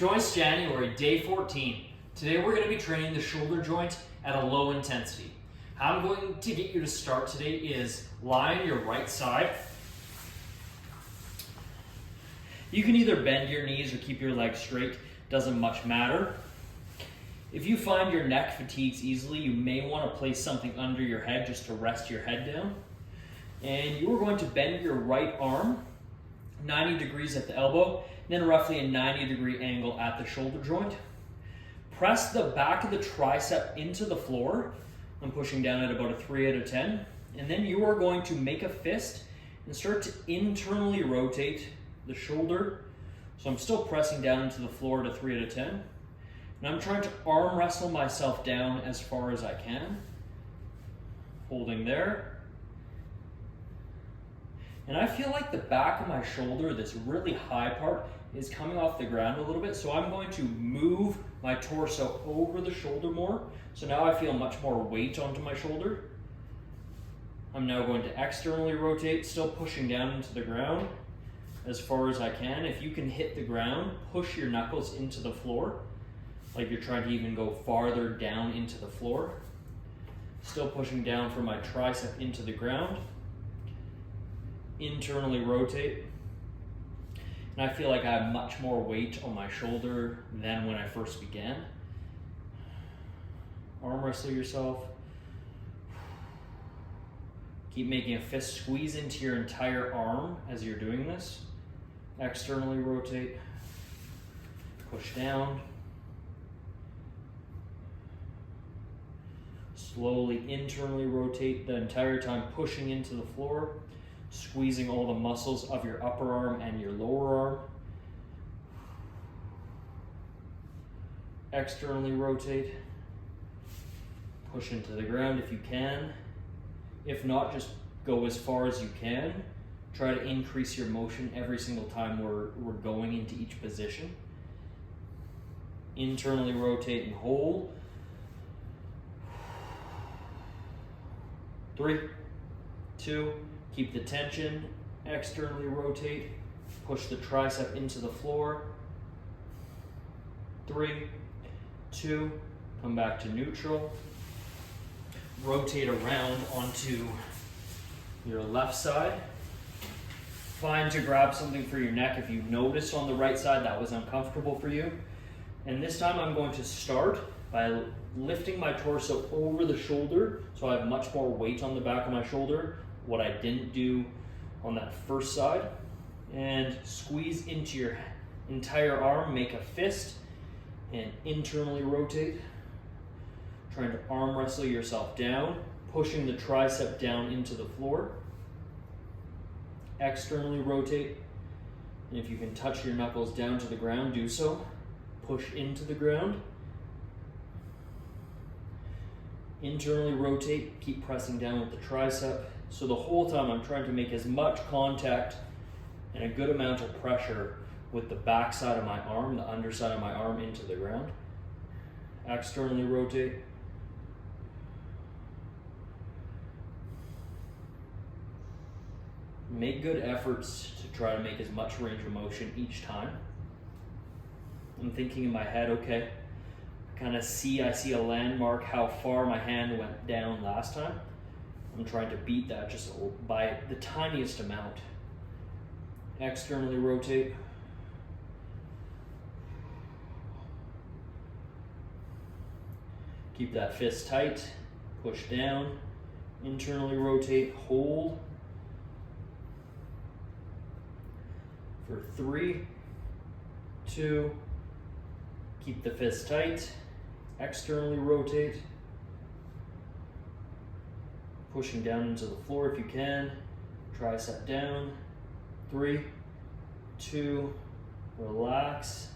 Joints January, day 14. Today we're going to be training the shoulder joint at a low intensity. How I'm going to get you to start today is lie on your right side. You can either bend your knees or keep your legs straight, doesn't much matter. If you find your neck fatigues easily, you may want to place something under your head just to rest your head down. And you are going to bend your right arm 90 degrees at the elbow, and then roughly a 90-degree angle at the shoulder joint. Press the back of the tricep into the floor. I'm pushing down at about a 3 out of 10. And then you are going to make a fist and start to internally rotate the shoulder. So I'm still pressing down into the floor at a 3 out of 10. And I'm trying to arm wrestle myself down as far as I can. Holding there. And I feel like the back of my shoulder, this really high part, is coming off the ground a little bit. So I'm going to move my torso over the shoulder more. So now I feel much more weight onto my shoulder. I'm now going to externally rotate, still pushing down into the ground as far as I can. If you can hit the ground, push your knuckles into the floor, like you're trying to even go farther down into the floor. Still pushing down from my tricep into the ground. Internally rotate. And I feel like I have much more weight on my shoulder than when I first began. Arm wrestle yourself. Keep making a fist, squeeze into your entire arm as you're doing this. Externally rotate. Push down. Slowly internally rotate the entire time, pushing into the floor. Squeezing all the muscles of your upper arm and your lower arm. Externally rotate. Push into the ground if you can. If not, just go as far as you can. Try to increase your motion every single time we're going into each position. Internally rotate and hold. 3, 2, keep the tension, externally rotate, push the tricep into the floor. 3, 2, come back to neutral. Rotate around onto your left side. Find to grab something for your neck if you noticed on the right side that was uncomfortable for you. And this time I'm going to start by lifting my torso over the shoulder so I have much more weight on the back of my shoulder, what I didn't do on that first side. And squeeze into your entire arm, make a fist, and internally rotate. Trying to arm wrestle yourself down, pushing the tricep down into the floor. Externally rotate. And if you can touch your knuckles down to the ground, do so. Push into the ground. Internally rotate, keep pressing down with the tricep. So the whole time I'm trying to make as much contact and a good amount of pressure with the back side of my arm, the underside of my arm into the ground. Externally rotate. Make good efforts to try to make as much range of motion each time. I'm thinking in my head, okay, I see a landmark how far my hand went down last time. I'm trying to beat that just by the tiniest amount. Externally rotate. Keep that fist tight. Push down. Internally rotate. Hold. For 3, 2, keep the fist tight. Externally rotate. Pushing down into the floor if you can. Tricep down. 3, 2, relax.